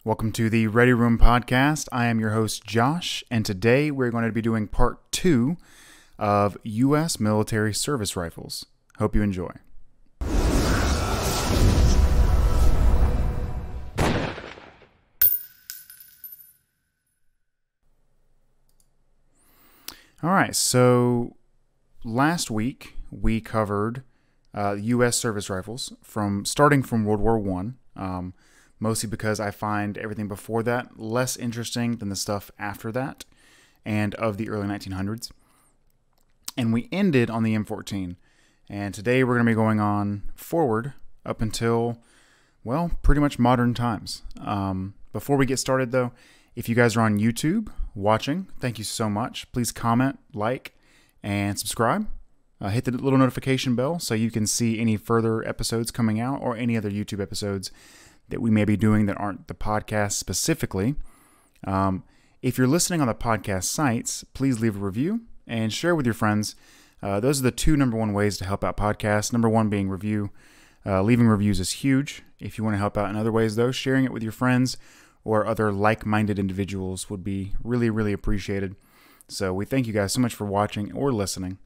Welcome to the Ready Room Podcast. I am your host, Josh, and today we're going to be doing part 2 of U.S. military service rifles. Hope you enjoy. All right, so last week we covered U.S. service rifles starting from World War I. Mostly because I find everything before that less interesting than the stuff after that and of the early 1900s. And we ended on the M14. And today we're going to be going on forward up until, well, pretty much modern times. Before we get started, though, if you guys are on YouTube watching, thank you so much. Please comment, like, and subscribe. Hit the little notification bell so you can see any further episodes coming out or any other YouTube episodes that we may be doing that aren't the podcast specifically. If you're listening on the podcast sites, please leave a review and share with your friends. Those are the two number one ways to help out podcasts. Number one being review. Leaving reviews is huge. If you want to help out in other ways, though, sharing it with your friends or other like-minded individuals would be really, really appreciated. So we thank you guys so much for watching or listening.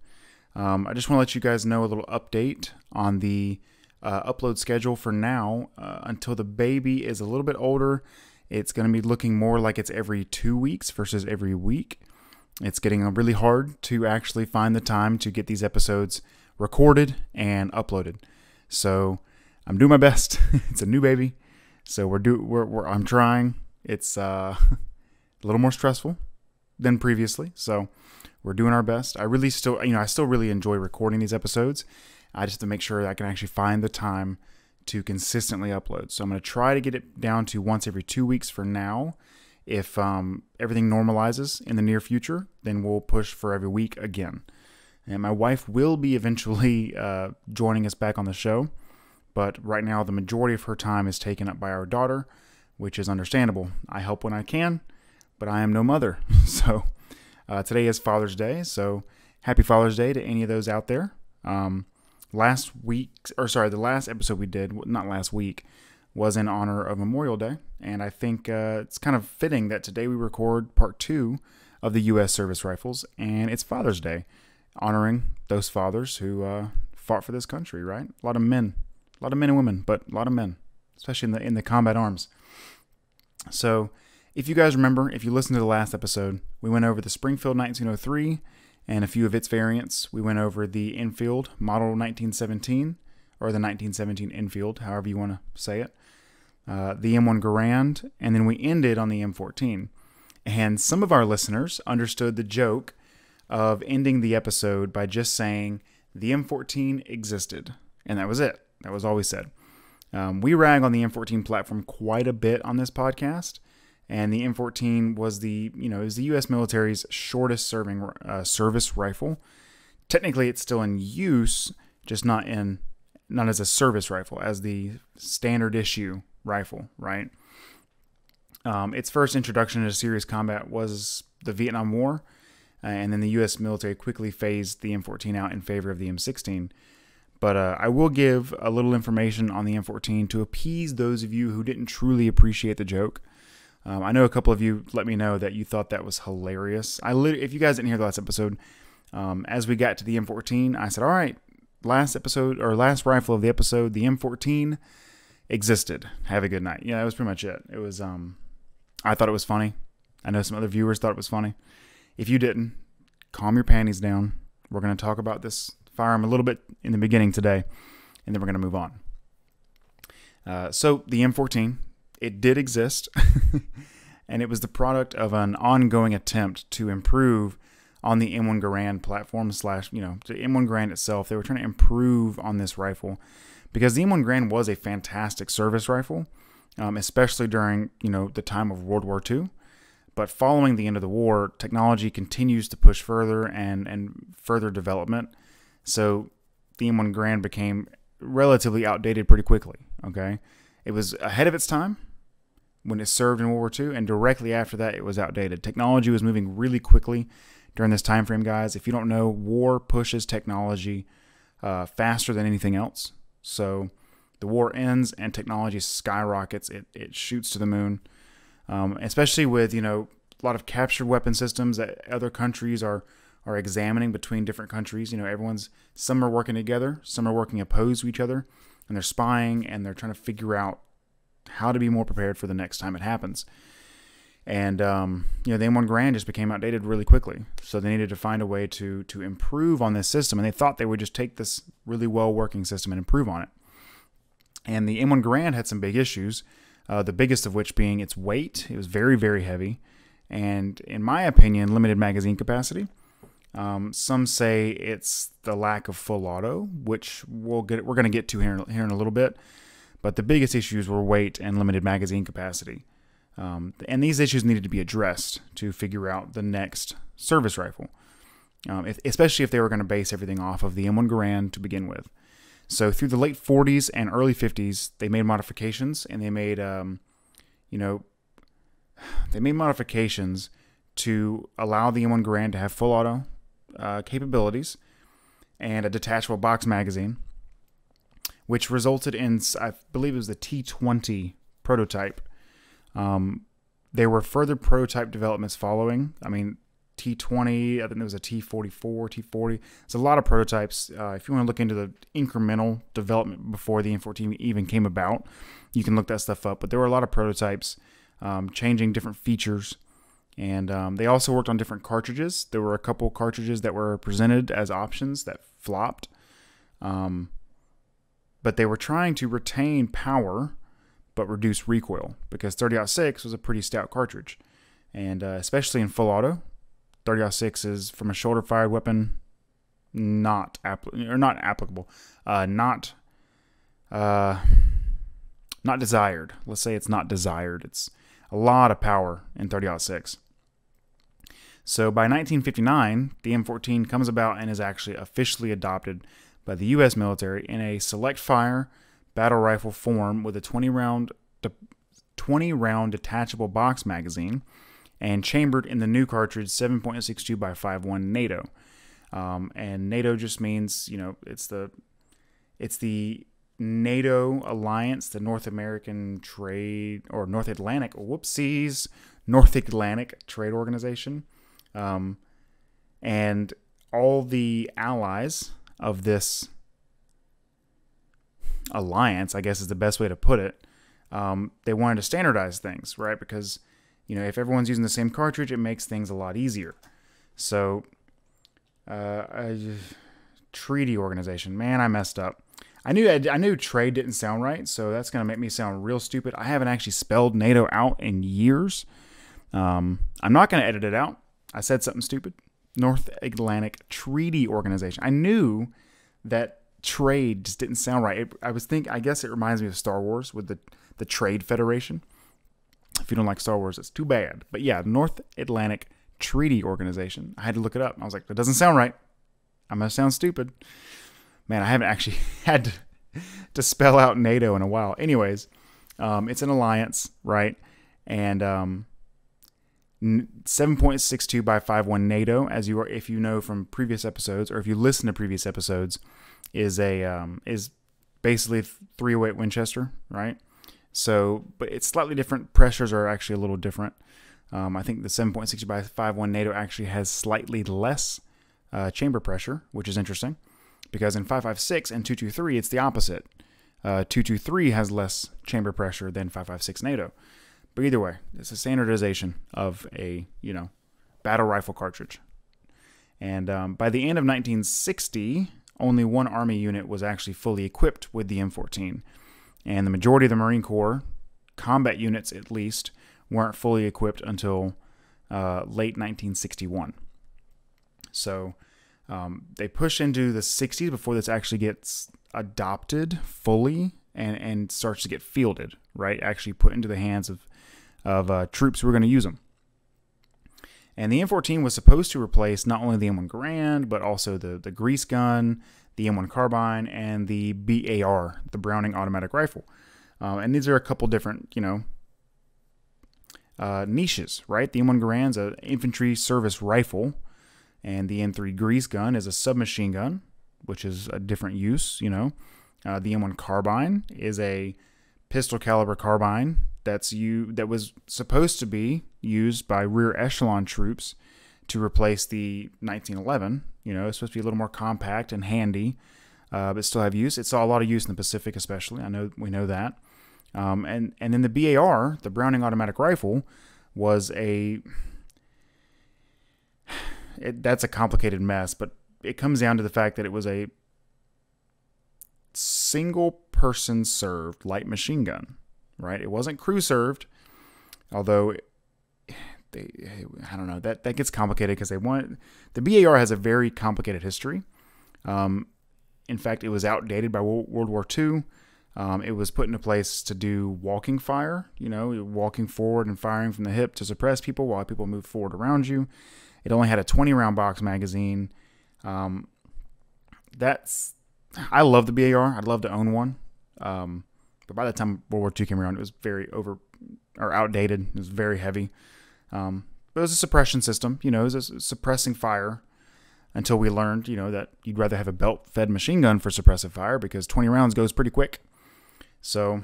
I just want to let you guys know a little update on the upload schedule for now until the baby is a little bit older. It's going to be looking more like it's every 2 weeks versus every week. It's getting really hard to actually find the time to get these episodes recorded and uploaded. So I'm doing my best. It's a new baby, so I'm trying. It's a little more stressful than previously, so we're doing our best. I still really enjoy recording these episodes. I just have to make sure that I can actually find the time to consistently upload. So I'm going to try to get it down to once every 2 weeks for now. If everything normalizes in the near future, then we'll push for every week again. And my wife will be eventually joining us back on the show. But right now, the majority of her time is taken up by our daughter, which is understandable. I help when I can, but I am no mother. So today is Father's Day. So happy Father's Day to any of those out there. The last episode we did, not last week, was in honor of Memorial Day. And I think it's kind of fitting that today we record part 2 of the U.S. service rifles. And it's Father's Day, honoring those fathers who fought for this country, right? A lot of men and women, but a lot of men, especially in the combat arms. So if you guys remember, if you listened to the last episode, we went over the Springfield 1903 and a few of its variants. We went over the Enfield Model 1917, or the 1917 Enfield, however you want to say it, the M1 Garand, and then we ended on the M14. And some of our listeners understood the joke of ending the episode by just saying the M14 existed, and that was it. That was all we said. We rag on the M14 platform quite a bit on this podcast. And the M14 was it was the U.S. military's shortest serving service rifle. Technically, it's still in use, just not as a service rifle, as the standard issue rifle, right? Its first introduction into serious combat was the Vietnam War, and then the U.S. military quickly phased the M14 out in favor of the M16. But I will give a little information on the M14 to appease those of you who didn't truly appreciate the joke. I know a couple of you let me know that you thought that was hilarious. If you guys didn't hear the last episode, as we got to the M14, I said, all right, last rifle of the episode, the M14 existed. Have a good night. Yeah, that was pretty much it. It was, I thought it was funny. I know some other viewers thought it was funny. If you didn't, calm your panties down. We're going to talk about this firearm a little bit in the beginning today, and then we're going to move on. So the M14, it did exist, and it was the product of an ongoing attempt to improve on the M1 Garand platform the M1 Garand itself. They were trying to improve on this rifle because the M1 Garand was a fantastic service rifle, especially during, the time of World War II. But following the end of the war, technology continues to push further and further development. So the M1 Garand became relatively outdated pretty quickly, okay? It was ahead of its time when it served in World War II, and directly after that, it was outdated. Technology was moving really quickly during this time frame, guys. If you don't know, war pushes technology faster than anything else. So the war ends and technology skyrockets. It shoots to the moon. especially with, a lot of captured weapon systems that other countries are examining between different countries. Some are working together, some are working opposed to each other, and they're spying and they're trying to figure out how to be more prepared for the next time it happens. And, the M1 Garand just became outdated really quickly. So they needed to find a way to improve on this system. And they thought they would just take this really well-working system and improve on it. And the M1 Garand had some big issues, the biggest of which being its weight. It was very, very heavy. And in my opinion, limited magazine capacity. Some say it's the lack of full auto, which we're going to get to here in a little bit. But the biggest issues were weight and limited magazine capacity. And these issues needed to be addressed to figure out the next service rifle, especially if they were going to base everything off of the M1 Garand to begin with. So through the late 40s and early 50s, they made modifications, and they made, modifications to allow the M1 Garand to have full auto capabilities and a detachable box magazine, which resulted in, I believe it was the T20 prototype. There were further prototype developments following. I mean, T20, I think there was a T44, T40. There's a lot of prototypes. If you want to look into the incremental development before the M14 even came about, you can look that stuff up. But there were a lot of prototypes changing different features. And they also worked on different cartridges. There were a couple cartridges that were presented as options that flopped. But they were trying to retain power but reduce recoil, because 30-06 was a pretty stout cartridge. And especially in full auto, 30-06 is, from a shoulder-fired weapon, not applicable. Not desired. Let's say it's not desired. It's a lot of power in 30-06. So by 1959, the M14 comes about and is actually officially adopted by the U.S. military in a select fire battle rifle form with a 20-round detachable box magazine and chambered in the new cartridge 7.62 by 5.1 NATO. And NATO just means, it's the NATO alliance, the North American Trade, or North Atlantic, North Atlantic Trade Organization. And all the allies of this alliance, I guess is the best way to put it, they wanted to standardize things, right? Because, if everyone's using the same cartridge, it makes things a lot easier. So, treaty organization, man, I messed up. I knew trade didn't sound right, so that's going to make me sound real stupid. I haven't actually spelled NATO out in years. I'm not going to edit it out. I said something stupid. North Atlantic Treaty Organization. I knew that trade just didn't sound right. I guess it reminds me of Star Wars with the Trade Federation. If you don't like Star Wars, it's too bad. But yeah, North Atlantic Treaty Organization. I had to look it up. I was like, that doesn't sound right. I'm going to sound stupid. Man, I haven't actually had to spell out NATO in a while. Anyways, it's an alliance, right? And 7.62 by 5.1 NATO, if you know from previous episodes, or if you listen to previous episodes, is basically 308 Winchester, right? So, but it's slightly different. Pressures are actually a little different. I think the 7.60 by 5.1 NATO actually has slightly less chamber pressure, which is interesting, because in 5.56 and 2.23 it's the opposite. 2.23 has less chamber pressure than 5.56 NATO. But either way, it's a standardization of a battle rifle cartridge. And by the end of 1960, only one Army unit was actually fully equipped with the M14. And the majority of the Marine Corps, combat units at least, weren't fully equipped until late 1961. So they push into the 60s before this actually gets adopted fully and starts to get fielded, right? Actually put into the hands of troops who are going to use them. And the M14 was supposed to replace not only the M1 Garand, but also the grease gun, the M1 carbine, and the BAR, the Browning automatic rifle. And these are a couple different, niches, right? The M1 Garand's an infantry service rifle, and the M3 grease gun is a submachine gun, which is a different use, The M1 carbine is a pistol caliber carbine that was supposed to be used by rear echelon troops to replace the 1911. It's supposed to be a little more compact and handy, but still have use. It saw a lot of use in the Pacific, especially. We know that. And then the BAR, the Browning Automatic Rifle, was that's a complicated mess, but it comes down to the fact that it was a single person served light machine gun, right? It wasn't crew served, although I don't know, that gets complicated because the BAR has a very complicated history. In fact, it was outdated by World War II. It was put into place to do walking fire, walking forward and firing from the hip to suppress people while people move forward around you. It only had a 20-round box magazine. I love the BAR. I'd love to own one. But by the time World War II came around, it was very outdated. It was very heavy. But it was a suppression system. It was suppressing fire until we learned, that you'd rather have a belt-fed machine gun for suppressive fire because 20 rounds goes pretty quick. So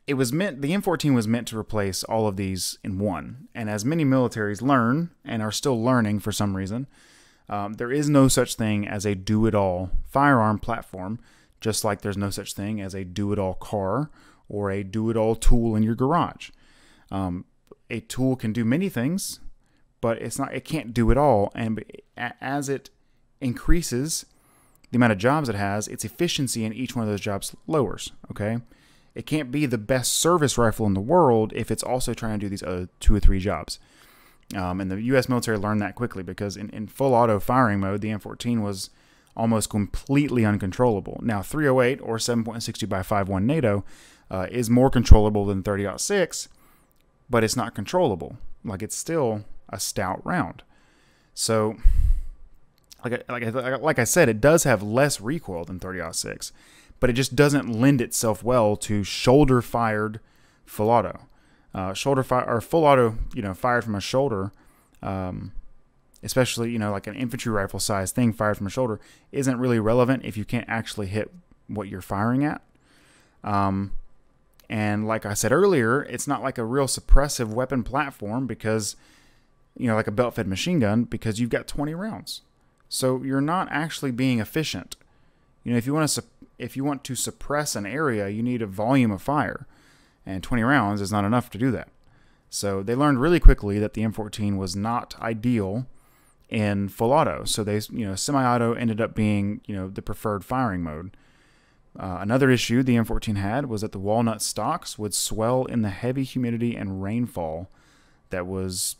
the M14 was meant to replace all of these in one. And as many militaries learn and are still learning for some reason, there is no such thing as a do-it-all firearm platform, just like there's no such thing as a do-it-all car or a do-it-all tool in your garage. A tool can do many things, but it can't do it all. And as it increases the amount of jobs it has, its efficiency in each one of those jobs lowers, okay? It can't be the best service rifle in the world if it's also trying to do these other 2 or 3 jobs. And the U.S. military learned that quickly because in full auto firing mode, the M14 was almost completely uncontrollable. Now, 308 or 7.62 by 5.1 NATO is more controllable than 30-06, but it's not controllable. Like, it's still a stout round. So, like I said, it does have less recoil than 30-06, but it just doesn't lend itself well to shoulder-fired full auto. Full auto, fired from a shoulder, especially, like an infantry rifle size thing fired from a shoulder, isn't really relevant if you can't actually hit what you're firing at. And like I said earlier, it's not like a real suppressive weapon platform because, like a belt-fed machine gun, because you've got 20 rounds. So you're not actually being efficient. If you want to suppress an area, you need a volume of fire, and 20 rounds is not enough to do that. So they learned really quickly that the M14 was not ideal in full auto. So semi-auto ended up being, the preferred firing mode. Another issue the M14 had was that the walnut stocks would swell in the heavy humidity and rainfall that was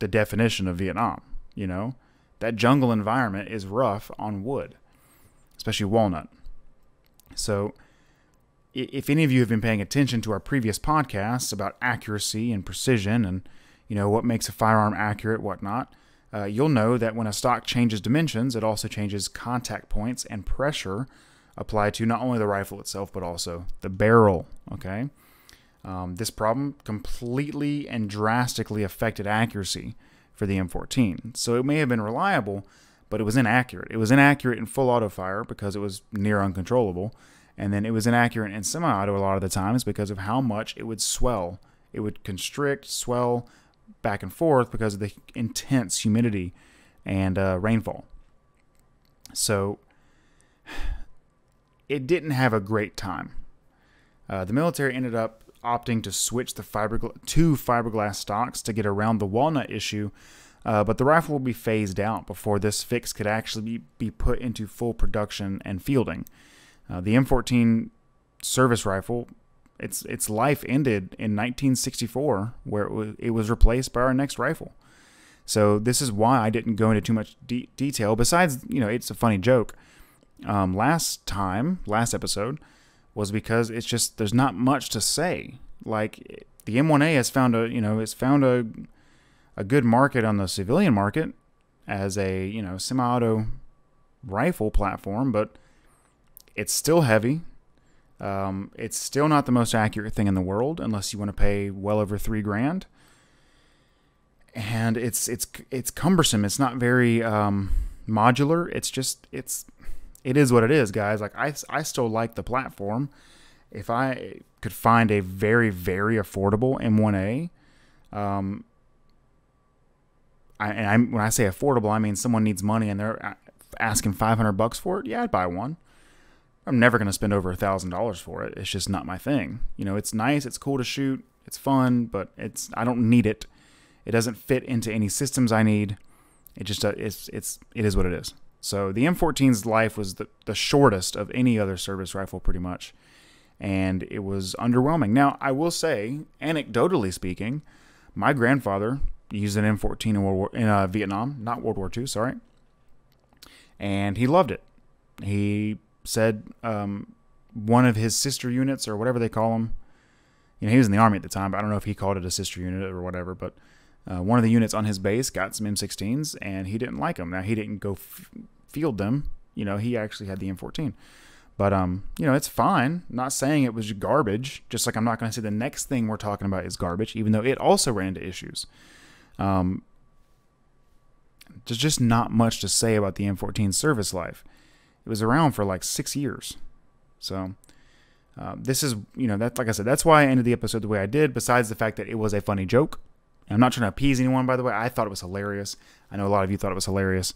the definition of Vietnam. That jungle environment is rough on wood, especially walnut. So if any of you have been paying attention to our previous podcasts about accuracy and precision and, what makes a firearm accurate, whatnot, you'll know that when a stock changes dimensions, it also changes contact points and pressure applied to not only the rifle itself, but also the barrel, okay? This problem completely and drastically affected accuracy for the M14. So it may have been reliable, but it was inaccurate. It was inaccurate in full auto fire because it was near uncontrollable. And then it was inaccurate in semi-auto a lot of the times because of how much it would swell. It would constrict, swell back and forth because of the intense humidity and rainfall. So it didn't have a great time. The military ended up opting to switch to fiberglass stocks to get around the walnut issue, but the rifle will be phased out before this fix could actually be put into full production and fielding. The M14 service rifle, its life ended in 1964, where it was replaced by our next rifle. So this is why I didn't go into too much detail. Besides, it's a funny joke. Last episode was because it's just there's not much to say. Like the M1A has found a good market on the civilian market as a semi-auto rifle platform, but it's still heavy. It's still not the most accurate thing in the world unless you want to pay well over $3,000. And it's cumbersome. It's not very modular. It is what it is, guys. Like I still like the platform. If I could find a very, very affordable M1A, when I say affordable, I mean someone needs money and they're asking $500 for it. Yeah, I'd buy one. I'm never going to spend over $1,000 for it. It's just not my thing. It's nice. It's cool to shoot. It's fun, but I don't need it. It doesn't fit into any systems I need. It just it is what it is. So the M14's life was the shortest of any other service rifle, pretty much, and it was underwhelming. Now, I will say, anecdotally speaking, my grandfather used an M14 in Vietnam, not World War II, sorry, and he loved it. He said one of his sister units, or whatever they call them, he was in the Army at the time, but I don't know if he called it a sister unit or whatever, but one of the units on his base got some M16s, and he didn't like them. Now, he didn't go field them. He actually had the M14. But, it's fine. I'm not saying it was garbage, just like I'm not going to say the next thing we're talking about is garbage, even though it also ran into issues. There's just not much to say about the M14 service life. It was around for like 6 years. So this is, that, like I said, that's why I ended the episode the way I did, besides the fact that it was a funny joke. And I'm not trying to appease anyone, by the way. I thought it was hilarious. I know a lot of you thought it was hilarious.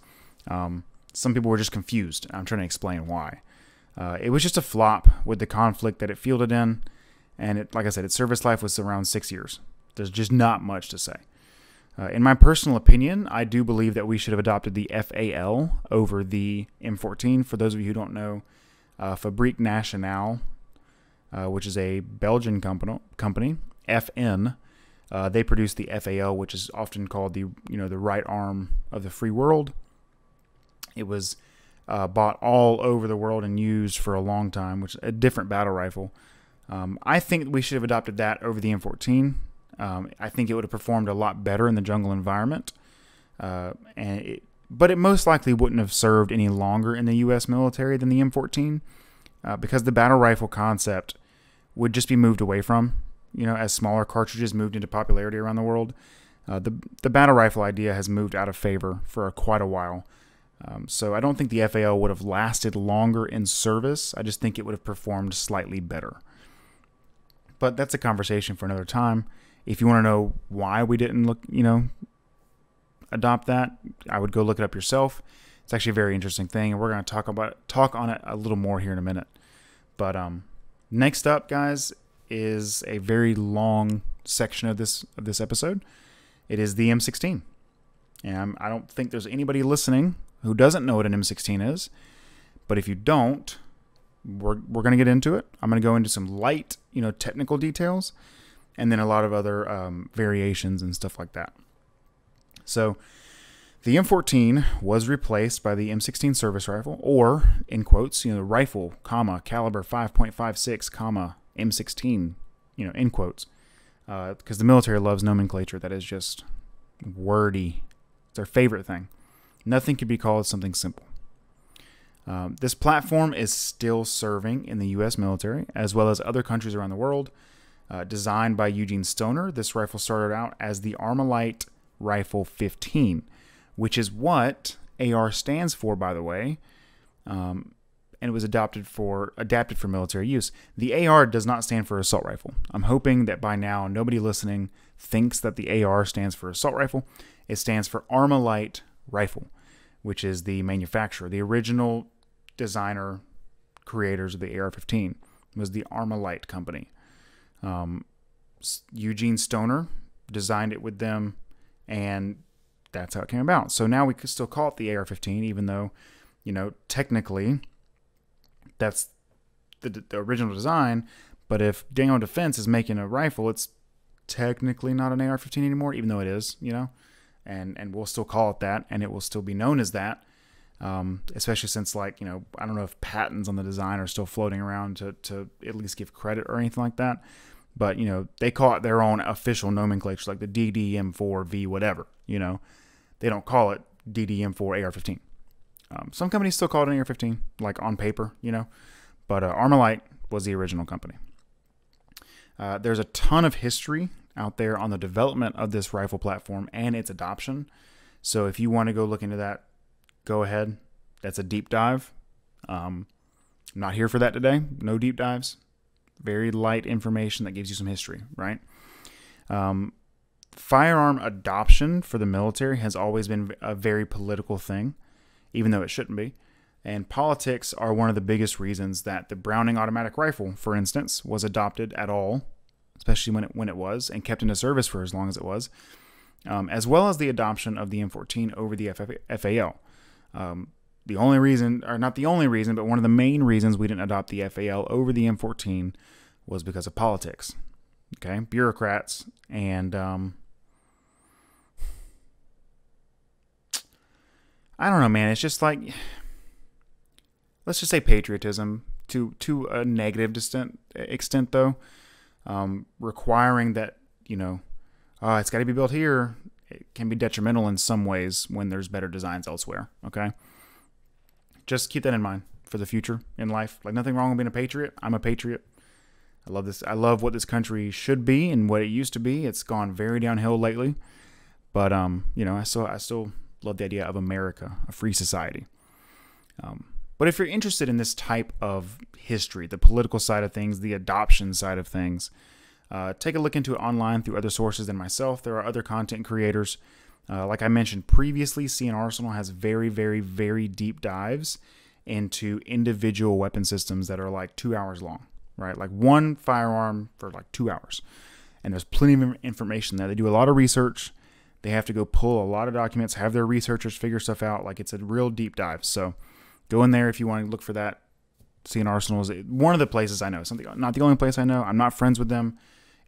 Some people were just confused. I'm trying to explain why. It was just a flop with the conflict that it fielded in. And like I said, its service life was around 6 years. There's just not much to say. In my personal opinion, I do believe that we should have adopted the FAL over the M14. For those of you who don't know, Fabrique Nationale, which is a Belgian company, FN, they produce the FAL, which is often called the right arm of the free world. It was bought all over the world and used for a long time, which is a different battle rifle. I think we should have adopted that over the M14. I think it would have performed a lot better in the jungle environment, but it most likely wouldn't have served any longer in the U.S. military than the M14, because the battle rifle concept would just be moved away from, as smaller cartridges moved into popularity around the world. The battle rifle idea has moved out of favor for quite a while. So I don't think the FAL would have lasted longer in service. I just think it would have performed slightly better. But that's a conversation for another time. If you want to know why we didn't adopt that, I would go look it up yourself. It's actually a very interesting thing, and we're going to talk on it a little more here in a minute. But next up, guys, is a very long section of this episode. It is the M16. And I don't think there's anybody listening who doesn't know what an M16 is. But if you don't, we're going to get into it. I'm going to go into some light, technical details, and then a lot of other variations and stuff like that. So the M14 was replaced by the M16 service rifle, or in quotes, rifle, caliber 5.56, M16, in quotes, because the military loves nomenclature that is just wordy. It's their favorite thing. Nothing could be called something simple. This platform is still serving in the U.S. military, as well as other countries around the world. Designed by Eugene Stoner, this rifle started out as the Armalite Rifle 15, which is what AR stands for, by the way, and it was adapted for military use. The AR does not stand for assault rifle. I'm hoping that by now nobody listening thinks that the AR stands for assault rifle. It stands for Armalite Rifle, which is the manufacturer. The original designer, creators of the AR-15 was the Armalite company. Eugene Stoner designed it with them, and that's how it came about. So now we could still call it the AR-15, even though, technically that's the original design. But if Daniel Defense is making a rifle, it's technically not an AR-15 anymore, even though it is, and we'll still call it that, and it will still be known as that. Especially since, I don't know if patents on the design are still floating around to at least give credit or anything like that. But, they call it their own official nomenclature, like the DDM4V whatever, They don't call it DDM4 AR-15. Some companies still call it an AR-15, like on paper, But Armalite was the original company. There's a ton of history out there on the development of this rifle platform and its adoption. So if you want to go look into that, go ahead. That's a deep dive. I'm not here for that today. No deep dives. very light information that gives you some history, right? Firearm adoption for the military has always been a very political thing, even though it shouldn't be. And politics are one of the biggest reasons that the Browning automatic rifle, for instance, was adopted at all, especially when it was, and kept into service for as long as it was, as well as the adoption of the M14 over the FAL. The only reason, or not the only reason, but one of the main reasons we didn't adopt the FAL over the M14 was because of politics. Okay, bureaucrats and I don't know, man. It's just like, let's just say patriotism to a negative extent though, requiring that, it's got to be built here. It can be detrimental in some ways when there's better designs elsewhere. Okay, just keep that in mind for the future in life. Like, nothing wrong with being a patriot. I'm a patriot. I love this. I love what this country should be and what it used to be. It's gone very downhill lately, but I still love the idea of America, a free society. But if you're interested in this type of history, the political side of things, the adoption side of things, take a look into it online through other sources than myself. There are other content creators. Like I mentioned previously, CN Arsenal has very, very, very deep dives into individual weapon systems that are like 2 hours long, right? Like one firearm for like 2 hours. And there's plenty of information there. They do a lot of research. They have to go pull a lot of documents, have their researchers figure stuff out. Like, it's a real deep dive. So go in there if you want to look for that. CN Arsenal is one of the places I know. Not the only place I know. I'm not friends with them.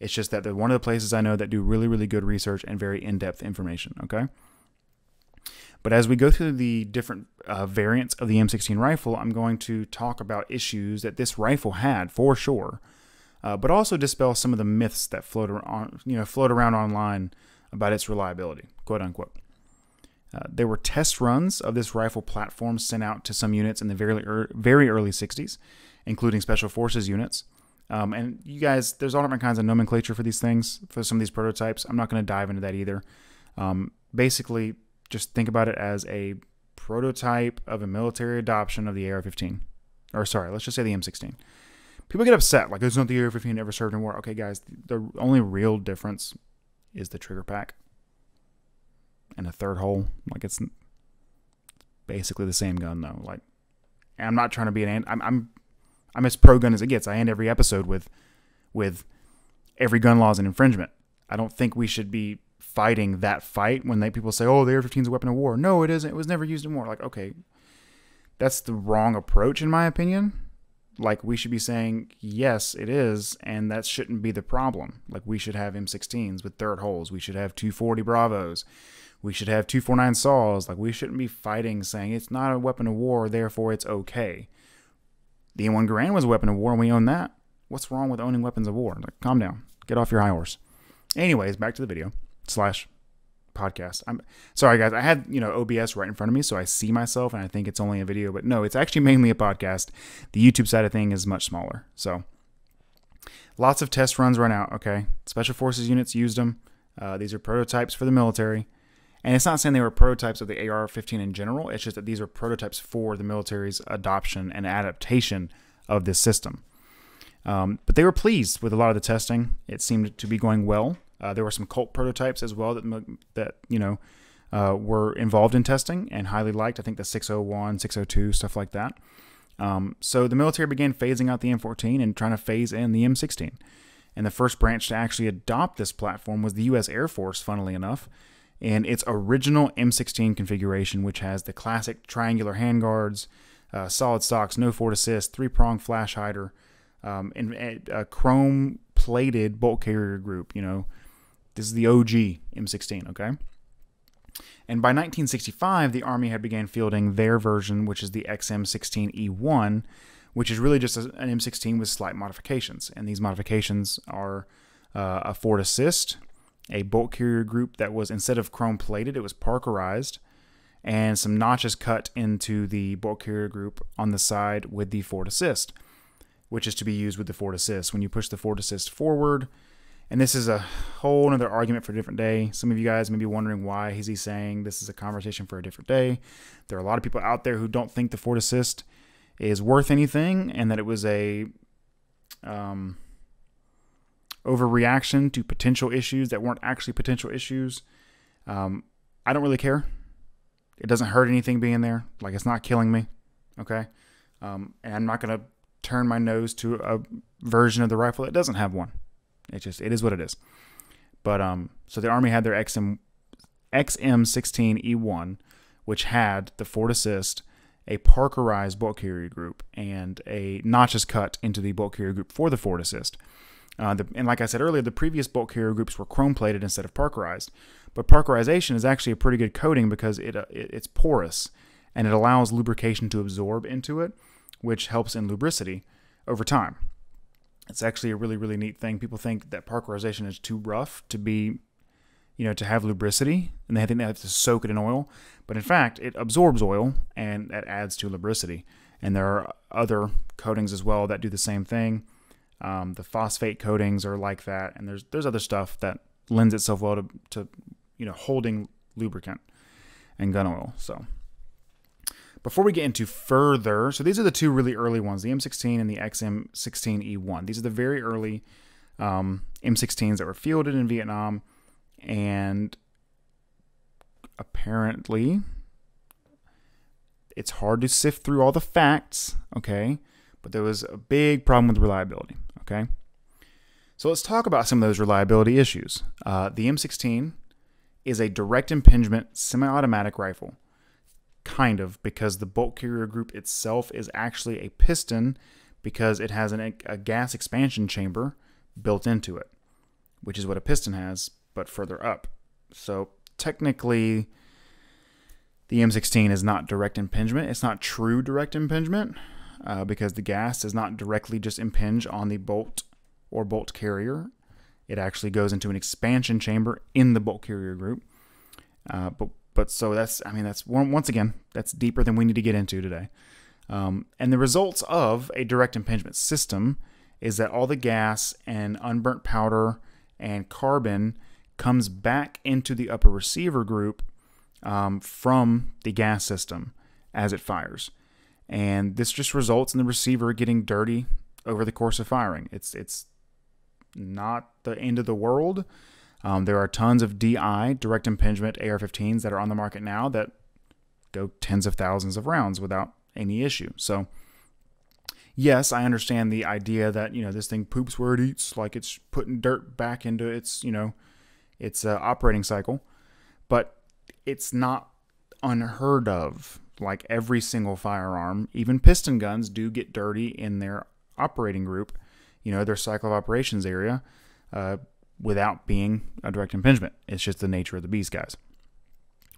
It's just that they're one of the places I know that do really, really good research and very in-depth information, okay? But as we go through the different variants of the M16 rifle, I'm going to talk about issues that this rifle had, for sure, but also dispel some of the myths that float around online about its reliability, quote unquote. There were test runs of this rifle platform sent out to some units in the very early 60s, including Special Forces units. And you guys, there's all different kinds of nomenclature for these things, for some of these prototypes. I'm not going to dive into that either. Basically, just think about it as a prototype of a military adoption of the AR-15. Or sorry, let's just say the M16. People get upset, like, it's not the AR-15 ever served in war. Okay, guys, the only real difference is the trigger pack and a third hole. Like, it's basically the same gun, though. Like, I'm not trying to be I'm as pro-gun as it gets. I end every episode with every gun law is an infringement. I don't think we should be fighting that fight when people say, oh, the AR-15 is a weapon of war. No, it isn't. It was never used in war. Like, okay, that's the wrong approach, in my opinion. Like, we should be saying, yes, it is, and that shouldn't be the problem. Like, we should have M16s with third holes. We should have 240 Bravos. We should have 249 Saws. Like, we shouldn't be fighting saying it's not a weapon of war, therefore it's okay. The M1 Garand was a weapon of war, and we own that. What's wrong with owning weapons of war? Like, calm down. Get off your high horse. Anyways, back to the video / podcast. I'm sorry, guys. I had, OBS right in front of me, so I see myself, and I think it's only a video. But no, it's actually mainly a podcast. The YouTube side of thing is much smaller. So lots of test runs run out, okay? Special Forces units used them. These are prototypes for the military. And it's not saying they were prototypes of the AR-15 in general. It's just that these are prototypes for the military's adoption and adaptation of this system. But they were pleased with a lot of the testing. It seemed to be going well. There were some cult prototypes as well that were involved in testing and highly liked. I think the 601, 602, stuff like that. So the military began phasing out the M14 and trying to phase in the M16. And the first branch to actually adopt this platform was the U.S. Air Force, funnily enough, in its original M16 configuration, which has the classic triangular handguards, solid stocks, no forward assist, 3-prong flash hider, and a chrome-plated bolt carrier group. This is the OG M16, okay? And by 1965, the Army had began fielding their version, which is the XM16E1, which is really just an M16 with slight modifications. And these modifications are a forward assist, a bolt carrier group that was, instead of chrome plated, it was parkerized, and some notches cut into the bolt carrier group on the side with the forward assist, which is to be used with the forward assist. When you push the forward assist forward, and this is a whole other argument for a different day. Some of you guys may be wondering, why is he saying this is a conversation for a different day? There are a lot of people out there who don't think the forward assist is worth anything, and that it was a overreaction to potential issues that weren't actually potential issues. I don't really care. It doesn't hurt anything being there. Like, it's not killing me. Okay. And I'm not going to turn my nose to a version of the rifle that doesn't have one. It is what it is. But, so the Army had their XM16E1, which had the Ford Assist, a Parkerized bolt carrier group, and a notches cut into the bolt carrier group for the Ford Assist. And like I said earlier, the previous bolt carrier groups were chrome plated instead of Parkerized. But Parkerization is actually a pretty good coating because it's porous and it allows lubrication to absorb into it, which helps in lubricity over time. It's actually a really, really neat thing. People think that Parkerization is too rough to be, to have lubricity, and they think they have to soak it in oil. But in fact, it absorbs oil and that adds to lubricity. And there are other coatings as well that do the same thing. The phosphate coatings are like that, and there's other stuff that lends itself well to holding lubricant and gun oil. So before we get into further, so these are the two really early ones, the M16 and the XM16E1. These are the very early M16s that were fielded in Vietnam, and apparently it's hard to sift through all the facts, okay? But there was a big problem with reliability, okay? So let's talk about some of those reliability issues. The M16 is a direct impingement semi-automatic rifle, kind of, because the bolt carrier group itself is actually a piston because it has a gas expansion chamber built into it, which is what a piston has, but further up. So technically, the M16 is not direct impingement. It's not true direct impingement because the gas does not directly just impinge on the bolt or bolt carrier. It actually goes into an expansion chamber in the bolt carrier group. But so that's once again, that's deeper than we need to get into today. And the results of a direct impingement system is that all the gas and unburnt powder and carbon comes back into the upper receiver group from the gas system as it fires. And this just results in the receiver getting dirty over the course of firing. It's not the end of the world. There are tons of DI, direct impingement AR-15s that are on the market now that go tens of thousands of rounds without any issue. So yes, I understand the idea that, this thing poops where it eats, like it's putting dirt back into its, its operating cycle, but it's not unheard of. Like every single firearm, even piston guns do get dirty in their operating group, their cycle of operations area, without being a direct impingement. It's just the nature of the beast, guys.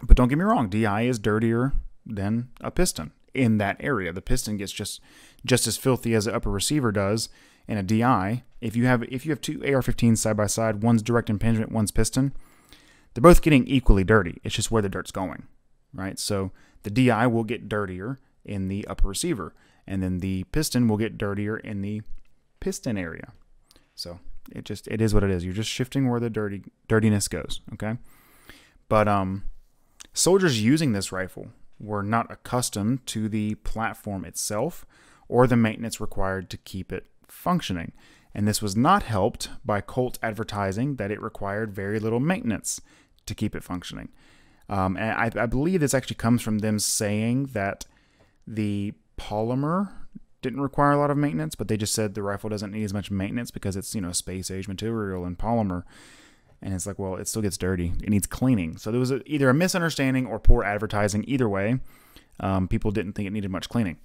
But don't get me wrong, DI is dirtier than a piston in that area. The piston gets just as filthy as the upper receiver does in a DI. If you have two AR-15s side by side, one's direct impingement, one's piston, they're both getting equally dirty. It's just where the dirt's going, right? So the DI will get dirtier in the upper receiver, and then the piston will get dirtier in the piston area. So it is what it is. You're just shifting where the dirtiness goes, okay? But soldiers using this rifle were not accustomed to the platform itself or the maintenance required to keep it functioning. And this was not helped by Colt advertising that it required very little maintenance to keep it functioning. And I believe this actually comes from them saying that the polymer didn't require a lot of maintenance, but they just said the rifle doesn't need as much maintenance because it's, space-age material and polymer. And it's like, well, it still gets dirty. It needs cleaning. So there was either a misunderstanding or poor advertising. Either way, people didn't think it needed much cleaning.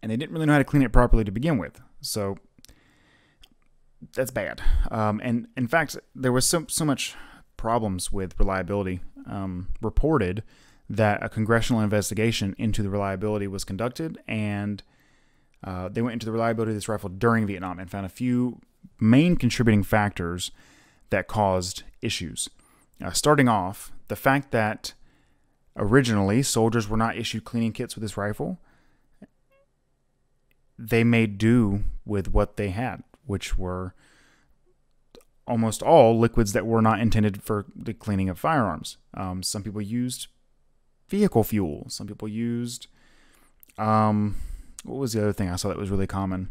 And they didn't really know how to clean it properly to begin with. So that's bad. And in fact, there was so much problems with reliability reported that a congressional investigation into the reliability was conducted, and they went into the reliability of this rifle during Vietnam and found a few main contributing factors that caused issues. Starting off, the fact that originally soldiers were not issued cleaning kits with this rifle. They made do with what they had, which were almost all liquids that were not intended for the cleaning of firearms. Some people used vehicle fuel. Some people used, what was the other thing I saw that was really common?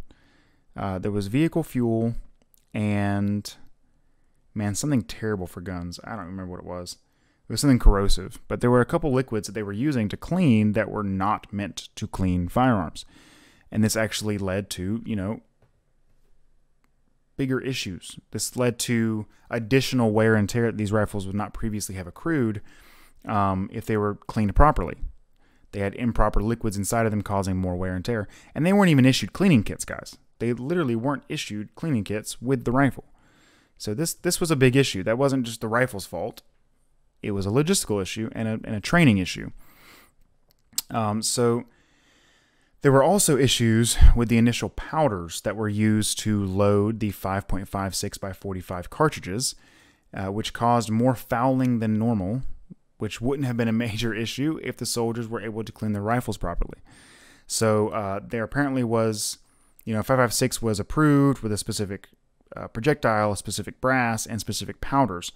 There was vehicle fuel and, man, something terrible for guns. I don't remember what it was. It was something corrosive. But there were a couple liquids that they were using to clean that were not meant to clean firearms. And this actually led to, bigger issues. This led to additional wear and tear that these rifles would not previously have accrued if they were cleaned properly. They had improper liquids inside of them causing more wear and tear. And they weren't even issued cleaning kits, guys. They literally weren't issued cleaning kits with the rifle. So this was a big issue. That wasn't just the rifle's fault. It was a logistical issue and a training issue. So there were also issues with the initial powders that were used to load the 5.56 by 45 cartridges, which caused more fouling than normal, which wouldn't have been a major issue if the soldiers were able to clean their rifles properly. So there apparently was, 5.56 was approved with a specific projectile, a specific brass, and specific powders.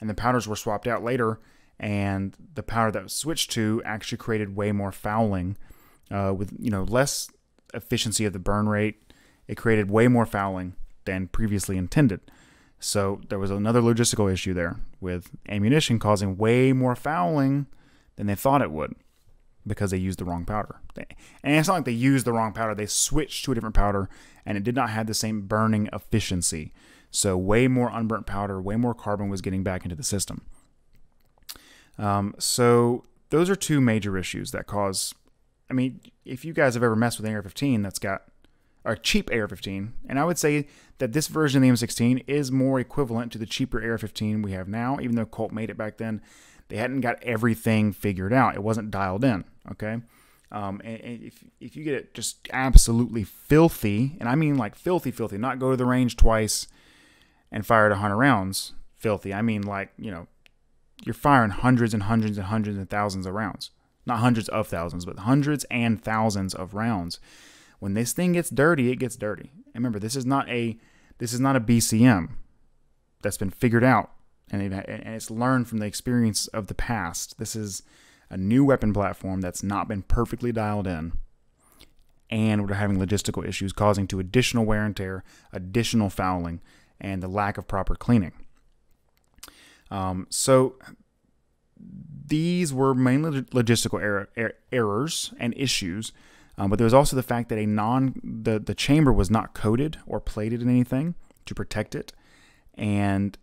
And the powders were swapped out later, and the powder that was switched to actually created way more fouling with, less efficiency of the burn rate. It created way more fouling than previously intended. So there was another logistical issue there with ammunition causing way more fouling than they thought it would because they used the wrong powder. And it's not like they used the wrong powder. They switched to a different powder, and it did not have the same burning efficiency. So way more unburnt powder, way more carbon was getting back into the system. So those are two major issues that cause... if you guys have ever messed with an AR-15 that's got a cheap AR-15, and I would say that this version of the M16 is more equivalent to the cheaper AR-15 we have now, even though Colt made it back then. They hadn't got everything figured out. It wasn't dialed in, okay? And if you get it just absolutely filthy, and I mean like filthy, not go to the range twice and fire 100 rounds filthy. I mean like, you're firing hundreds and hundreds and hundreds and thousands of rounds. Not hundreds of thousands, but hundreds and thousands of rounds. When this thing gets dirty, it gets dirty. And remember, this is not a BCM that's been figured out and it's learned from the experience of the past. This is a new weapon platform that's not been perfectly dialed in, and we're having logistical issues causing to additional wear and tear, additional fouling, and the lack of proper cleaning. So these were mainly logistical errors and issues, but there was also the fact that the chamber was not coated or plated in anything to protect it, and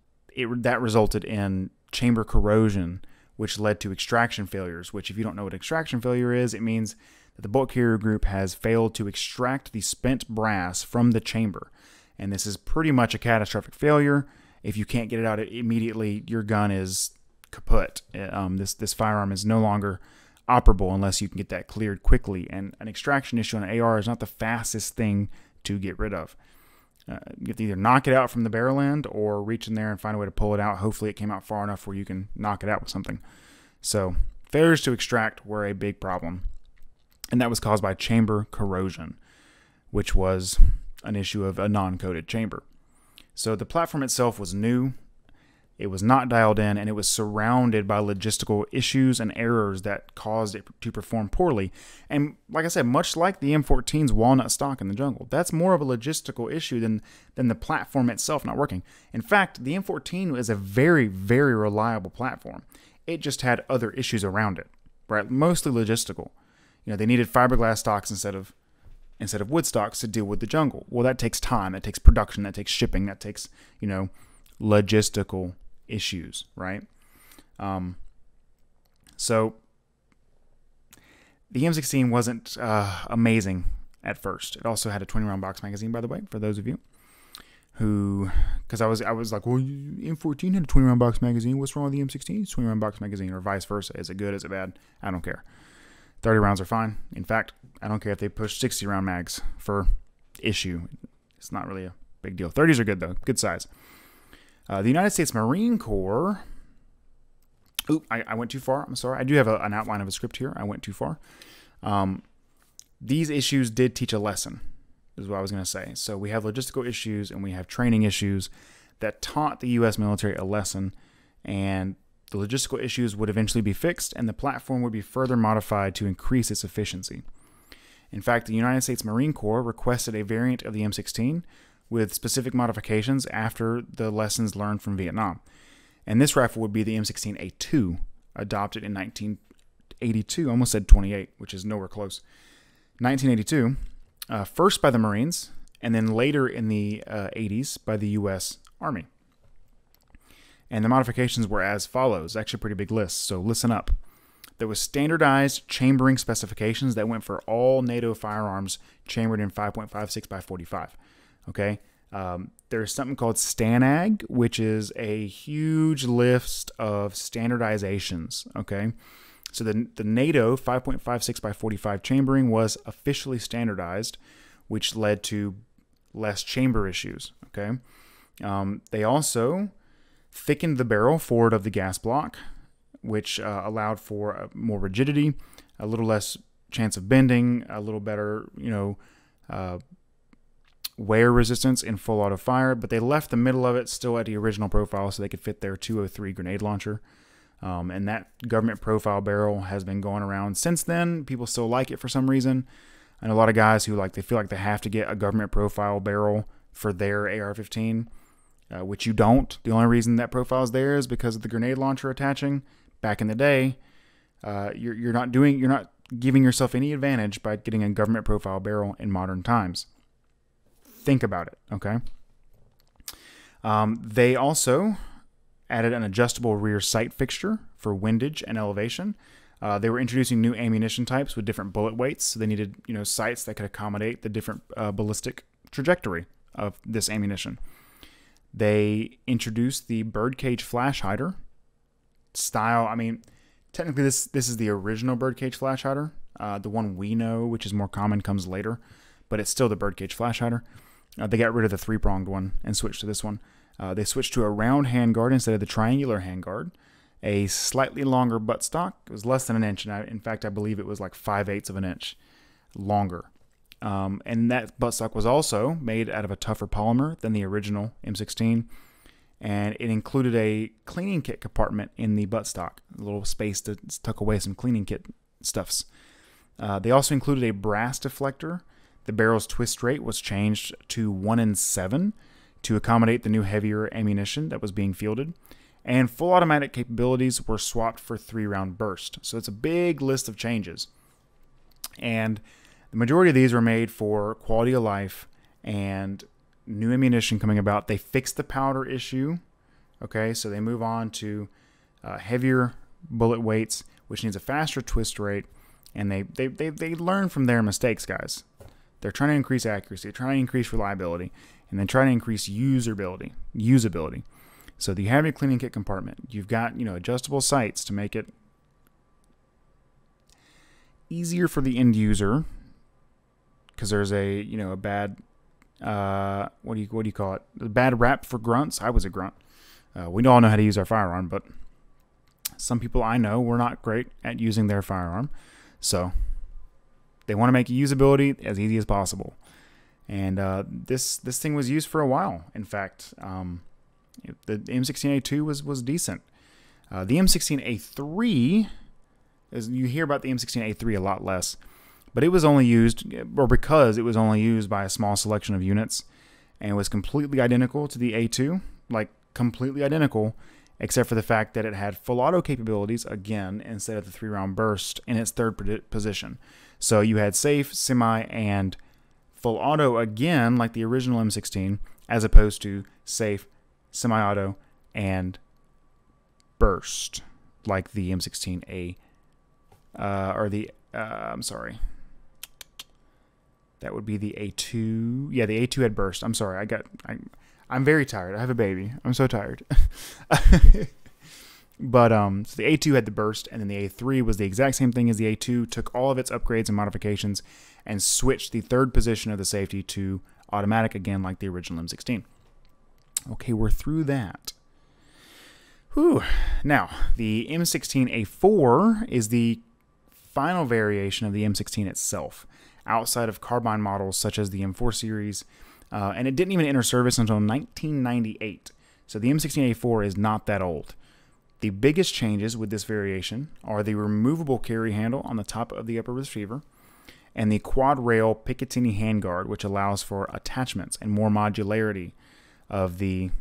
that resulted in chamber corrosion, which led to extraction failures, which if you don't know what extraction failure is, it means that the bolt carrier group has failed to extract the spent brass from the chamber. And this is pretty much a catastrophic failure. If you can't get it out immediately, your gun is kaput. This firearm is no longer operable unless you can get that cleared quickly. And an extraction issue on an AR is not the fastest thing to get rid of. You have to either knock it out from the barrel end or reach in there and find a way to pull it out. Hopefully it came out far enough where you can knock it out with something. So failures to extract were a big problem. And that was caused by chamber corrosion, which was an issue of a non-coated chamber. So the platform itself was new. It was not dialed in, and it was surrounded by logistical issues and errors that caused it to perform poorly. And like I said, much like the M14's walnut stock in the jungle, that's more of a logistical issue than the platform itself not working. In fact, the M14 is a very, very reliable platform. It just had other issues around it, right? Mostly logistical. They needed fiberglass stocks instead of wood stocks to deal with the jungle. Well, that takes time, that takes production, that takes shipping, that takes, logistical issues, right? So the M16 wasn't amazing at first. It also had a 20-round box magazine, by the way, for those of you who, because I was like, well, M14 had a 20-round box magazine. What's wrong with the M16? It's a 20-round box magazine, or vice versa. Is it good? Is it bad? I don't care. 30 rounds are fine. In fact, I don't care if they push 60-round mags for issue. It's not really a big deal. 30s are good, though. Good size. The United States Marine Corps... Oop, I went too far. I'm sorry. I do have an outline of a script here. I went too far. These issues did teach a lesson, is what I was going to say. So we have logistical issues and we have training issues that taught the U.S. military a lesson, and the logistical issues would eventually be fixed, and the platform would be further modified to increase its efficiency. In fact, the United States Marine Corps requested a variant of the M16 with specific modifications after the lessons learned from Vietnam. And this rifle would be the M16A2, adopted in 1982. Almost said 28, which is nowhere close. 1982, first by the Marines, and then later in the 80s by the U.S. Army. And the modifications were as follows. Actually, a pretty big list, so listen up. There was standardized chambering specifications that went for all NATO firearms chambered in 5.56 by 45. Okay, there's something called STANAG, which is a huge list of standardizations. Okay, so the NATO 5.56 by 45 chambering was officially standardized, which led to less chamber issues. Okay, they also thickened the barrel forward of the gas block, which allowed for more rigidity, a little less chance of bending, a little better, wear resistance in full auto fire, but they left the middle of it still at the original profile so they could fit their 203 grenade launcher. And that government profile barrel has been going around since then. People still like it for some reason. I know a lot of guys who they feel like they have to get a government profile barrel for their AR-15, which you don't. The only reason that profile is there is because of the grenade launcher attaching. Back in the day, you're not giving yourself any advantage by getting a government profile barrel in modern times. Think about it, okay? They also added an adjustable rear sight fixture for windage and elevation. They were introducing new ammunition types with different bullet weights, so they needed sights that could accommodate the different ballistic trajectory of this ammunition. They introduced the birdcage flash hider style. I mean, technically this is the original birdcage flash hider. The one we know, which is more common, comes later, but it's still the birdcage flash hider. They got rid of the three-pronged one and switched to this one. They switched to a round handguard instead of the triangular handguard. A slightly longer buttstock. It was less than an inch, and in fact, I believe it was like 5/8 of an inch longer. And that buttstock was also made out of a tougher polymer than the original M16. And it included a cleaning kit compartment in the buttstock, a little space to tuck away some cleaning kit stuffs. They also included a brass deflector. The barrel's twist rate was changed to 1-in-7 to accommodate the new heavier ammunition that was being fielded. And full automatic capabilities were swapped for 3-round burst. So it's a big list of changes. And the majority of these were made for quality of life and new ammunition coming about. They fixed the powder issue. Okay, so they move on to heavier bullet weights, which needs a faster twist rate. And they learn from their mistakes, guys. They're trying to increase accuracy, trying to increase reliability, and then trying to increase usability. So you have your cleaning kit compartment. You've got adjustable sights to make it easier for the end user, because there's a bad what do you call it? A bad rap for grunts. I was a grunt. We all know how to use our firearm, but some people I know were not great at using their firearm, so they want to make usability as easy as possible. And this thing was used for a while. In fact, the M16A2 was decent. The M16A3, you hear about the M16A3 a lot less, but it was only used, or because it was only used by a small selection of units, and was completely identical to the A2, like completely identical, except for the fact that it had full auto capabilities again instead of the 3-round burst in its third position. So you had safe, semi, and full auto again, like the original M16, as opposed to safe, semi-auto, and burst, like the M16A, I'm sorry. That would be the A2. Yeah, the A2 had burst. I'm sorry. I'm very tired. I have a baby. I'm so tired. But so the A2 had the burst, and then the A3 was the exact same thing as the A2, took all of its upgrades and modifications, and switched the third position of the safety to automatic again, like the original M16. Okay, we're through that. Whew. Now, the M16A4 is the final variation of the M16 itself, outside of carbine models such as the M4 series, and it didn't even enter service until 1998. So the M16A4 is not that old. The biggest changes with this variation are the removable carry handle on the top of the upper receiver, and the quad rail Picatinny handguard, which allows for attachments and more modularity of the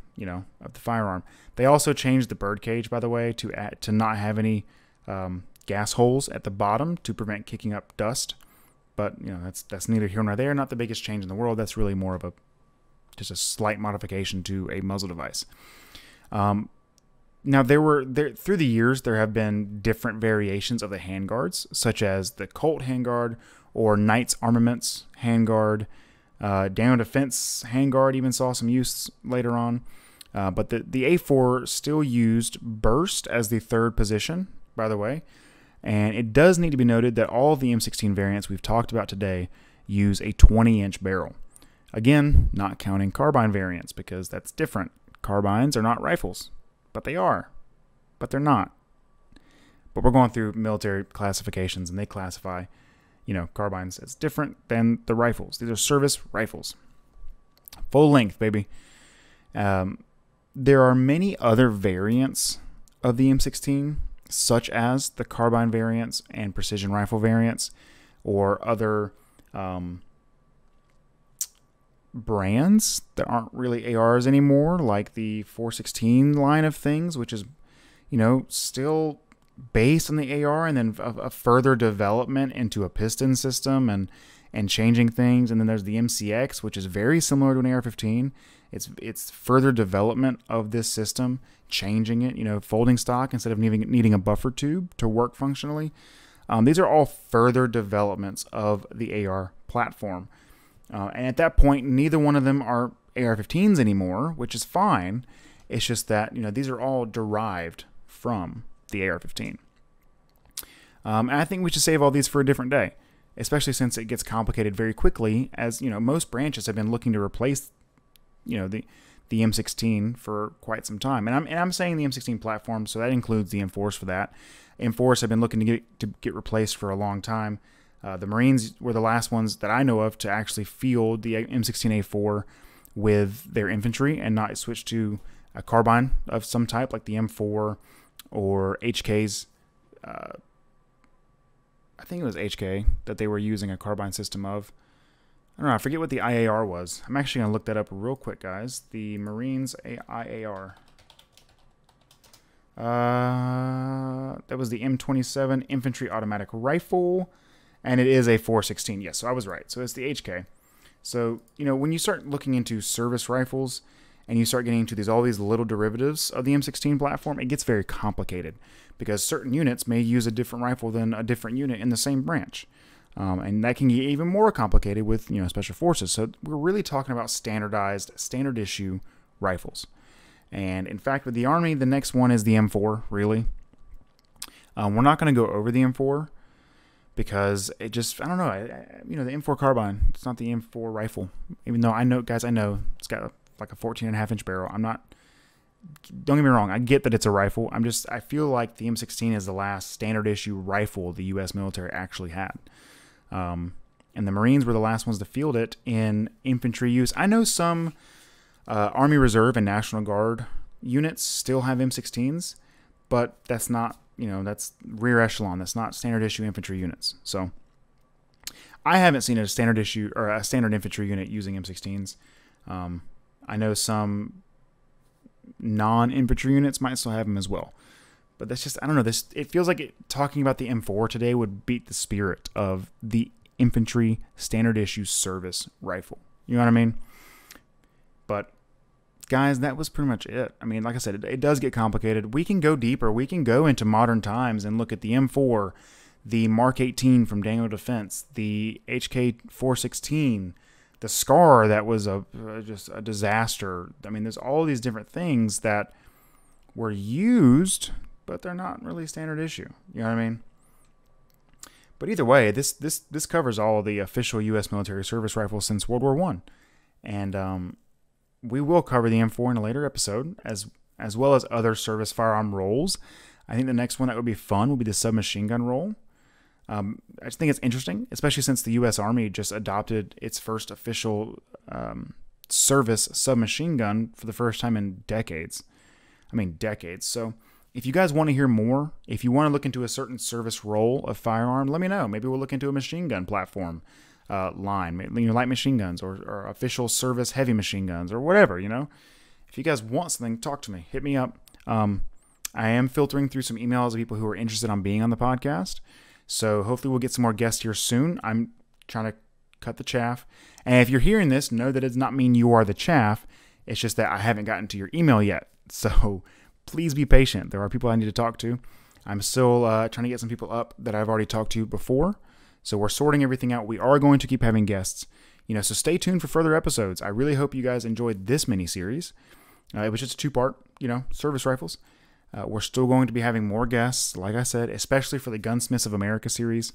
firearm. They also changed the bird cage, by the way, to not have any gas holes at the bottom to prevent kicking up dust. But that's neither here nor there. Not the biggest change in the world. That's really more of just a slight modification to a muzzle device. Now, through the years, there have been different variations of the handguards, such as the Colt handguard or Knights Armaments handguard. Daniel Defense handguard even saw some use later on. But the A4 still used burst as the third position, by the way. And it does need to be noted that all of the M16 variants we've talked about today use a 20-inch barrel. Again, not counting carbine variants, because that's different. Carbines are not rifles, but they are. But they're not. But we're going through military classifications, and they classify, carbines as different than the rifles. These are service rifles. Full length, baby. There are many other variants of the M16, such as the carbine variants and precision rifle variants, or other brands that aren't really ARs anymore, like the 416 line of things, which is, still based on the AR, and then a further development into a piston system and changing things. And then there's the MCX, which is very similar to an AR-15. It's further development of this system, changing it, folding stock instead of needing a buffer tube to work functionally. These are all further developments of the AR platform. And at that point, neither one of them are AR-15s anymore, which is fine. It's just that, these are all derived from the AR-15. And I think we should save all these for a different day, especially since it gets complicated very quickly, as, most branches have been looking to replace, the M16 for quite some time. And I'm saying the M16 platform, so that includes the M4s for that. M4s have been looking to get replaced for a long time. The Marines were the last ones that I know of to actually field the M16A4 with their infantry and not switch to a carbine of some type, like the M4 or HK's. I think it was HK that they were using a carbine system of. I don't know. I forget what the IAR was. I'm actually going to look that up real quick, guys. The Marines IAR. That was the M27 Infantry Automatic Rifle. And it is a 416. Yes, so I was right. So it's the HK. So, when you start looking into service rifles and you start getting into all these little derivatives of the M16 platform, it gets very complicated because certain units may use a different rifle than a different unit in the same branch. And that can get even more complicated with, special forces. So we're really talking about standardized, standard issue rifles. And in fact, with the Army, the next one is the M4, really. We're not going to go over the M4 because it just, I don't know, the M4 carbine, it's not the M4 rifle. Even though I know it's got like a 14.5-inch barrel. Don't get me wrong, I get that it's a rifle. I feel like the M16 is the last standard issue rifle the U.S. military actually had. And the Marines were the last ones to field it in infantry use. I know some Army Reserve and National Guard units still have M16s, but that's not, that's rear echelon. That's not standard issue infantry units. So I haven't seen a standard issue or a standard infantry unit using M16s. I know some non-infantry units might still have them as well. But that's just, I don't know, it feels like talking about the M4 today would beat the spirit of the infantry standard issue service rifle. You know what I mean? But guys, that was pretty much it. I mean, like I said, it does get complicated. We can go deeper. We can go into modern times and look at the M4, the Mark 18 from Daniel Defense, the HK 416, the SCAR that was just a disaster. I mean, there's all these different things that were used, but they're not really standard issue. You know what I mean? But either way, this covers all of the official U.S. military service rifles since World War I. And we will cover the M4 in a later episode, as well as other service firearm roles. I think the next one that would be fun would be the submachine gun role. I just think it's interesting, especially since the U.S. Army just adopted its first official service submachine gun for the first time in decades. I mean, decades. So if you guys want to hear more, if you want to look into a certain service role of firearm, let me know. Maybe we'll look into a machine gun platform line, light machine guns or official service heavy machine guns or whatever, If you guys want something, talk to me. Hit me up. I am filtering through some emails of people who are interested on being on the podcast. So hopefully we'll get some more guests here soon. I'm trying to cut the chaff. And if you're hearing this, know that it does not mean you are the chaff. It's just that I haven't gotten to your email yet. So please be patient. There are people I need to talk to. I'm still trying to get some people up that I've already talked to before. So we're sorting everything out. We are going to keep having guests. So stay tuned for further episodes. I really hope you guys enjoyed this mini-series. It was just a 2-part, service rifles. We're still going to be having more guests, like I said, especially for the Gunsmiths of America series.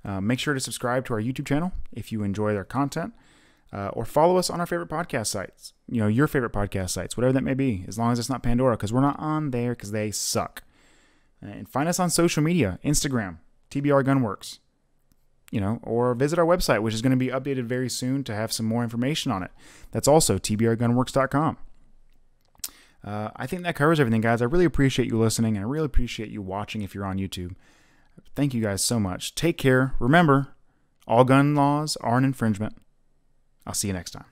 Make sure to subscribe to our YouTube channel if you enjoy their content, or follow us on our favorite podcast sites. Your favorite podcast sites, whatever that may be, as long as it's not Pandora, because we're not on there because they suck. And find us on social media, Instagram, TBR Gunworks, or visit our website, which is going to be updated very soon to have some more information on it. That's also tbrgunworks.com. I think that covers everything, guys. I really appreciate you listening, and I really appreciate you watching if you're on YouTube. Thank you guys so much. Take care. Remember, all gun laws are an infringement. I'll see you next time.